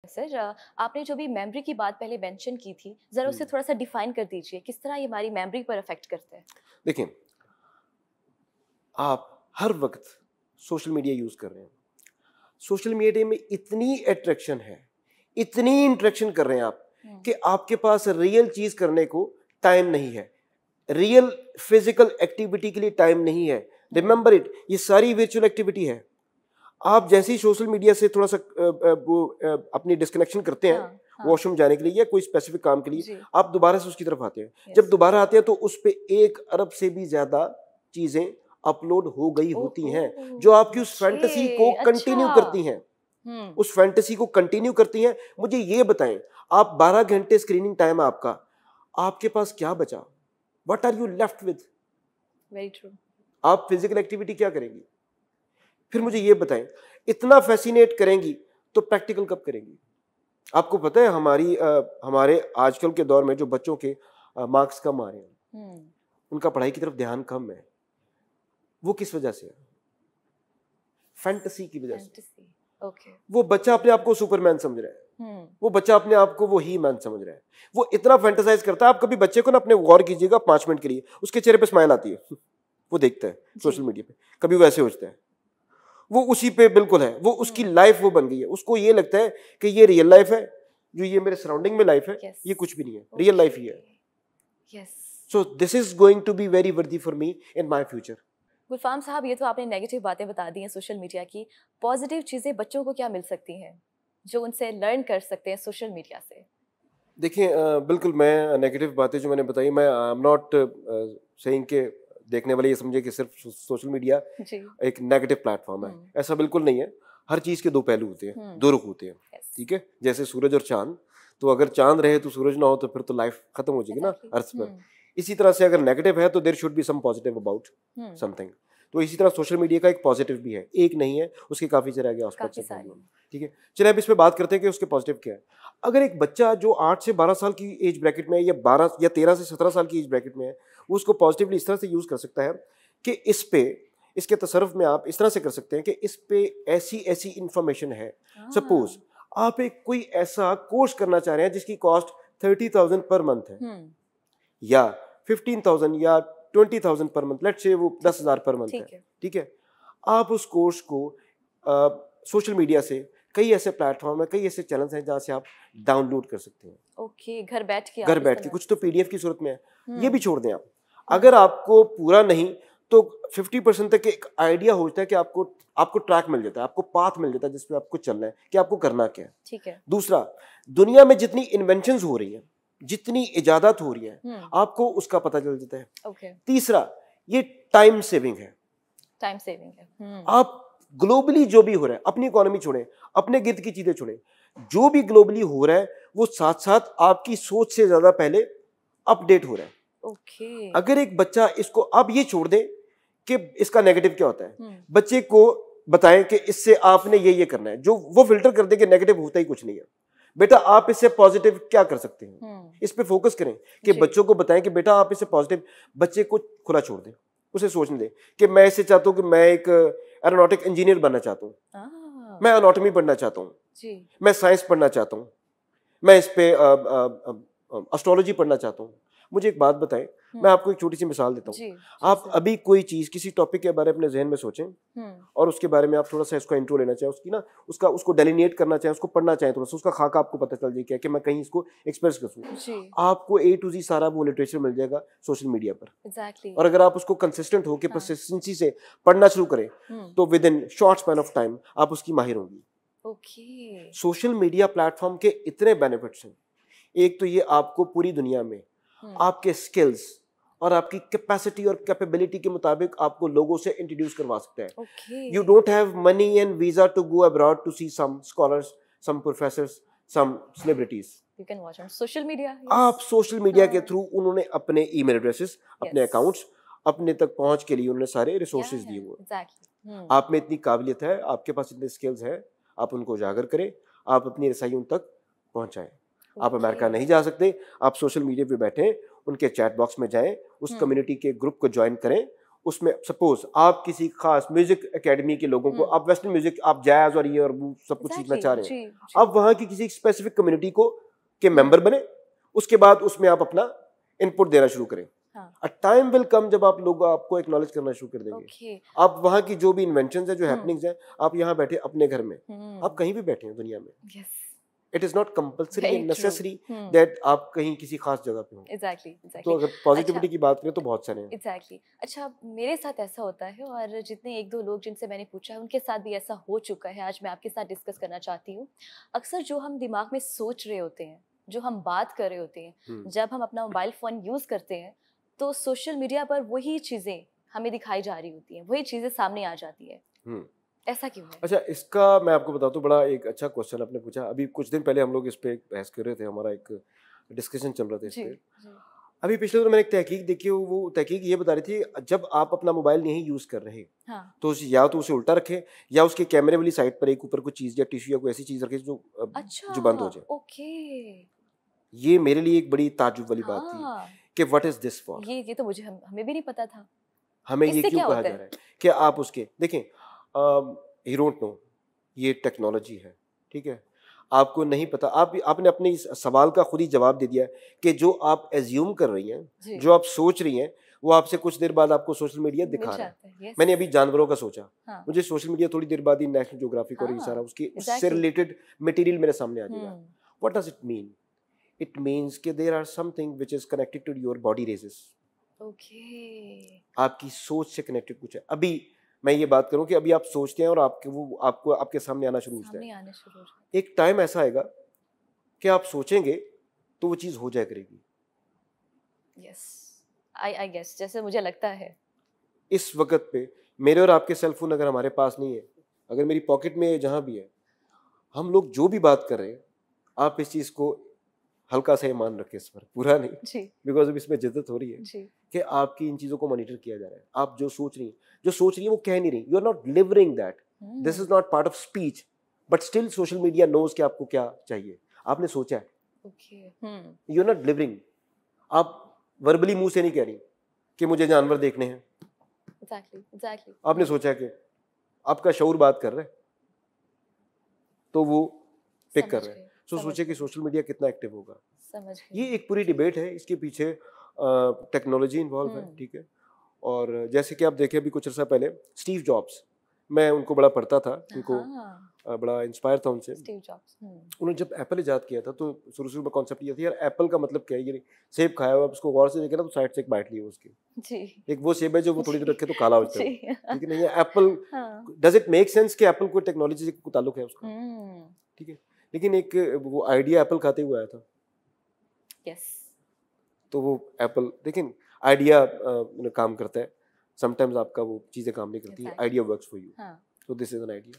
Sir आपने जो भी मेमोरी की बात पहले मेंशन की थी, ज़रा उसे थोड़ा सा डिफाइन कर दीजिए, किस तरह ये हमारी मेमोरी पर अफेक्ट करता है? देखें, आप हर वक्त सोशल मीडिया यूज कर रहे हैं, सोशल मीडिया में इतनी अट्रैक्शन है, इतनी इंटरेक्शन कर रहे हैं आप कि आपके पास रियल चीज करने को टाइम नहीं है, रियल फिजिकल एक्टिविटी के लिए टाइम नहीं है। रिमेंबर इट, ये सारी वर्चुअल एक्टिविटी है। आप जैसे ही सोशल मीडिया से थोड़ा सा अपनी डिस्कनेक्शन करते हैं, हाँ। वॉशरूम जाने के लिए या कोई स्पेसिफिक काम के लिए, जी। आप दोबारा से उसकी तरफ आते हैं। Yes. जब दोबारा आते हैं तो उस पे 1 अरब से भी ज्यादा चीजें अपलोड हो गई होती हैं जो आपकी उस फैंटेसी को कंटिन्यू करती हैं, उस फैंटेसी को कंटिन्यू करती हैं। मुझे ये बताएं, आप 12 घंटे स्क्रीनिंग टाइम आपका, आपके पास क्या बचा? What are you left with? Very true. आप फिजिकल एक्टिविटी क्या करेंगी? फिर मुझे ये बताएं, इतना फैसिनेट करेंगी तो प्रैक्टिकल कब करेंगी? आपको पता है हमारे आजकल के दौर में जो बच्चों के मार्क्स कम आ रहे हैं, उनका पढ़ाई की तरफ ध्यान कम है, वो किस वजह से है? फैंटेसी की वजह से। ओके। वो बच्चा अपने आप को सुपरमैन समझ रहा है, वो बच्चा अपने आप को वो ही मैन समझ रहा है, वो इतना फैंटेसाइज करता है। आप कभी बच्चे को ना अपने गौर कीजिएगा 5 मिनट के लिए, उसके चेहरे पे स्माइल आती है, वो देखता है सोशल मीडिया पे, कभी वो ऐसे होता है, वो उसी पे बिल्कुल है, वो उसकी लाइफ वो बन गई है। उसको ये लगता है कि ये रियल लाइफ है, जो ये मेरे सराउंडिंग में लाइफ है, ये कुछ भी नहीं है, रियल लाइफ ही है। So this is going to be very worthy for me in my future. Gulfam साहब, ये तो आपने नेगेटिव बातें बता दी हैं सोशल मीडिया की, पॉजिटिव चीज़ें बच्चों को क्या मिल सकती हैं जो उनसे लर्न कर सकते हैं सोशल मीडिया से? देखिए, बिल्कुल मैं नेगेटिव बातें जो मैंने बताई, मैं आई एम नॉट सेइंग कि देखने वाले ये समझे कि सिर्फ सोशल मीडिया एक नेगेटिव प्लेटफॉर्म है, ऐसा बिल्कुल नहीं है। हर चीज़ के दो पहलू होते हैं, दो रुख होते हैं, ठीक है? जैसे सूरज और चांद, तो अगर चांद रहे तो सूरज ना हो तो फिर तो लाइफ खत्म हो जाएगी ना अर्थ पर। इसी तरह से अगर नेगेटिव है तो there should be some positive about something. तो इसी तरह सोशल मीडिया का एक पॉजिटिव भी है, एक नहीं है, उसके काफी तरह के एस्पेक्ट्स हैं, ठीक है? चलिए अब इस पे बात करते हैं कि उसके पॉजिटिव क्या है। अगर एक बच्चा जो 8 से 12 साल की एज ब्रैकेट में है, या 12 या 13 से 17 साल की एज ब्रैकेट में है, वो उसको पॉजिटिवली इस तरह से यूज कर सकता है कि इस पे, इसके तसर्रुफ में आप इस तरह से कर सकते हैं कि इस पे ऐसी ऐसी इंफॉर्मेशन है। सपोज आप एक कोई ऐसा कोर्स करना चाह रहे हैं जिसकी कॉस्ट 30,000 पर मंथ है, या 15,000 या 20,000 पर मंथ, लेट्स से वो 10,000 पर मंथ है, ठीक है? आप उस कोर्स को सोशल मीडिया से, कई ऐसे प्लेटफॉर्म है, कई ऐसे चैनल्स हैं जहाँ से आप डाउनलोड कर सकते हैं। ओके, घर बैठ के कुछ तो पीडीएफ की सूरत में है, ये भी छोड़ दें आप। अगर आपको पूरा नहीं तो 50% तक एक आइडिया होता है कि आपको ट्रैक मिल जाता है, आपको पाथ मिल जाता है जिसपे आपको चलना है कि आपको करना क्या है, ठीक है? दूसरा, दुनिया में जितनी इन्वेंशंस हो रही है, जितनी इजादत हो रही है, आपको उसका पता चल जाता है। okay. तीसरा, ये टाइम सेविंग है। आप ग्लोबली जो भी हो रहा है, अपनी इकोनॉमी छोड़ें, अपने गिर्द की चीजें छोड़ें, जो भी ग्लोबली हो रहा है वो साथ साथ आपकी सोच से ज्यादा पहले अपडेट हो रहा है। okay. अगर एक बच्चा इसको, आप ये छोड़ दें कि इसका नेगेटिव क्या होता है, बच्चे को बताएं कि इससे आपने ये करना है, जो वो फिल्टर कर दे कि नेगेटिव होता ही कुछ नहीं है। बेटा आप इससे पॉजिटिव क्या कर सकते हैं, इस पे फोकस करें कि बच्चों को बताएं कि बेटा आप इससे पॉजिटिव, बच्चे को खुला छोड़ दें, उसे सोचने दें कि मैं इससे चाहता हूं कि मैं एक एरोनॉटिक इंजीनियर बनना चाहता हूं, मैं एनाटॉमी पढ़ना चाहता हूं, मैं साइंस पढ़ना चाहता हूं, मैं इस पे एस्ट्रोलॉजी पढ़ना चाहता हूं। मुझे एक बात बताएं, मैं आपको एक छोटी सी मिसाल देता हूँ। आप अभी कोई चीज, किसी टॉपिक के बारे में अपने जहन में सोचें और उसके बारे में आप थोड़ा सा इसको इंट्रो लेना चाहें, उसकी ना उसको डेलिनेट करना चाहें, उसको पढ़ना चाहें, थोड़ा सा उसका खाका आपको पता चल जाए कि मैं कहीं इसको एक्सप्रेस कर सकूं। आपको A to Z सारा वो लिटरेचर मिल जाएगा सोशल मीडिया पर। और अगर आप उसको कंसिस्टेंट हो के परसिस्टेंसी से पढ़ना शुरू करें तो with in short span of time आप उसकी माहिर होंगी। सोशल मीडिया प्लेटफॉर्म के इतने बेनिफिट्स हैं। एक तो ये आपको पूरी दुनिया में आपके स्किल्स और आपकी कैपेसिटी और कैपेबिलिटी के मुताबिक आपको लोगों से इंट्रोड्यूस करवा सकता है। You don't have money and visa to go abroad to see some scholars, some professors, some celebrities. You can watch on social media. आप सोशल मीडिया के थ्रू, उन्होंने अपने ईमेल एड्रेसेस, अपने अकाउंट्स, अपने तक पहुंच के लिए उन्होंने सारे रिसोर्सेज दिए हुए। आप में इतनी काबिलियत है, आपके पास इतने स्किल्स हैं, आप उनको उजागर करें, आप अपनी रसाई उन तक पहुंचाएं। आप अमेरिका नहीं जा सकते, आप सोशल मीडिया पे बैठें, उनके चैट बॉक्स में जाएं, उस कम्युनिटी के ग्रुप को ज्वाइन करें उसमें सपोज आप किसी खास म्यूजिक एकेडमी के लोगों को, आप वेस्टर्न म्यूजिक, आप जैज और ये और वो सब कुछ सीखना चाह रहे हैं, जी, आप वहां की किसी स्पेसिफिक कम्युनिटी को के मेंबर बने, उसके बाद उसमें आप अपना इनपुट देना शुरू करें। अ टाइम विल कम जब आप लोग आपको एक्नॉलेज करना शुरू कर देंगे। आप वहां की जो भी इन्वेंशंस है, जो हैपनिंग्स हैं, आप यहाँ बैठे अपने घर में, आप कहीं भी बैठे हैं दुनिया में, it is not compulsory and necessary that आप कहीं किसी खास जगह पे हो। एग्जैक्टली तो अगर पॉजिटिविटी की बात करें तो बहुत सारे हैं। एग्जैक्टली। अच्छा, मेरे साथ ऐसा होता है और जितने एक दो लोग जिनसे मैंने पूछा है उनके साथ भी ऐसा हो चुका है। आज मैं आपके साथ डिस्कस करना चाहती हूँ। अक्सर जो हम दिमाग में सोच रहे होते हैं, जो हम बात कर रहे होते हैं, जब हम अपना मोबाइल फ़ोन यूज़ करते हैं तो सोशल मीडिया पर वही चीज़ें हमें दिखाई जा रही होती हैं, वही चीज़ें सामने आ जाती है। ऐसा क्यों है? अच्छा, इसका मैं आपको बताता हूँ, बड़ा एक अच्छा क्वेश्चन आपने पूछा। अभी कुछ दिन पहले हम लोग इस पे बहस कर रहे थे, हमारा एक डिस्कशन चल रहा था इस पे। अभी पिछले दिनों मैंने एक तहकीक देखी, वो तहकीक ये बता रही थी, जब आप अपना मोबाइल नहीं यूज कर रहे, तो या तो उसे उल्टा रखें या उसके कैमरे वाली साइड पर एक ऊपर कोई चीज या टिश्यू या कोई ऐसी चीज रखें जो बंद हो जाए। ओके, ये मेरे लिए एक बड़ी ताज्जुब वाली बात थी कि व्हाट इज दिस फॉर। ये तो मुझे हमें भी नहीं पता था। हमें ये क्यों कहा जा रहा है कि आप उसके देखें, यू डोंट नो, ये टेक्नोलॉजी है, ठीक है, आपको नहीं पता। आपने अपने इस सवाल का खुद ही जवाब दे दिया है कि जो आप एज्यूम कर रही हैं, जो आप सोच रही हैं, वो आपसे कुछ देर बाद आपको सोशल मीडिया दिखा रहा है। मैंने अभी जानवरों का सोचा, मुझे सोशल मीडिया थोड़ी देर बाद ही नेशनल ज्योग्राफिक और ये सारा उससे रिलेटेड मटेरियल मेरे सामने आ जाएगा। What does it mean? It means कि there are something which is connected to your body rages. आपकी सोच से कनेक्टेड कुछ है। अभी मैं ये बात करूं कि अभी आप सोचते हैं और आपको आपके सामने आना शुरू होता है। एक टाइम ऐसा आएगा कि आप सोचेंगे तो वो चीज हो जाया करेगी। यस, आई गेस, जैसे मुझे लगता है इस वक्त पे मेरे और आपके सेल फोन अगर हमारे पास नहीं है, अगर मेरी पॉकेट में जहां भी है, हम लोग जो भी बात कर रहे हैं, आप इस चीज को हल्का सा ईमान रखें, इस पर पूरा नहीं, बिकॉज अब इसमें जिद्दत हो रही है कि आपकी इन चीजों को मॉनिटर किया जा रहा है। आप जो सोच रही है वो कह नहीं रही, you are not delivering that, this is not part of speech, but still social media knows कि आपको क्या चाहिए। आपने सोचा है, यू आर नॉट लिवरिंग। आप वर्बली मुंह से नहीं कह रही कि मुझे जानवर देखने हैं। exactly. आपने सोचा कि आपका शऊर बात कर रहा है, तो वो पिक कर रहा है। तो सोचे कि सोशल मीडिया कितना एक्टिव होगा। ये एक पूरी डिबेट है, इसके पीछे टेक्नोलॉजी इन्वॉल्व है, ठीक है। और जैसे कि आप देखें, अभी कुछ अर्सा पहले स्टीव जॉब्स, मैं उनको बड़ा पढ़ता था, उनको बड़ा इंस्पायर था उनसे। स्टीव जॉब्स, उन्होंने जब एप्पल ईजाद किया था तो शुरू में कॉन्सेप्ट ये था, यार एप्पल का मतलब क्या है, ये सेब खाया हुआ, उसको गौर से देखे ना तो साइड से एक बाइट ली उसकी, एक वो सेब है जो वो थोड़ी देर रखे तो काला हो जाता है, ठीक है। नहीं, Apple, does it make sense कि एप्पल को टेक्नोलॉजी से कोई ताल्लुक है उसका, ठीक है। लेकिन एक वो आइडिया एप्पल खाते हुए आया था, तो वो एप्पल, लेकिन आइडिया काम करता है, समटाइम्स आपका वो चीजें काम नहीं करती, idea works for you, so this is an idea.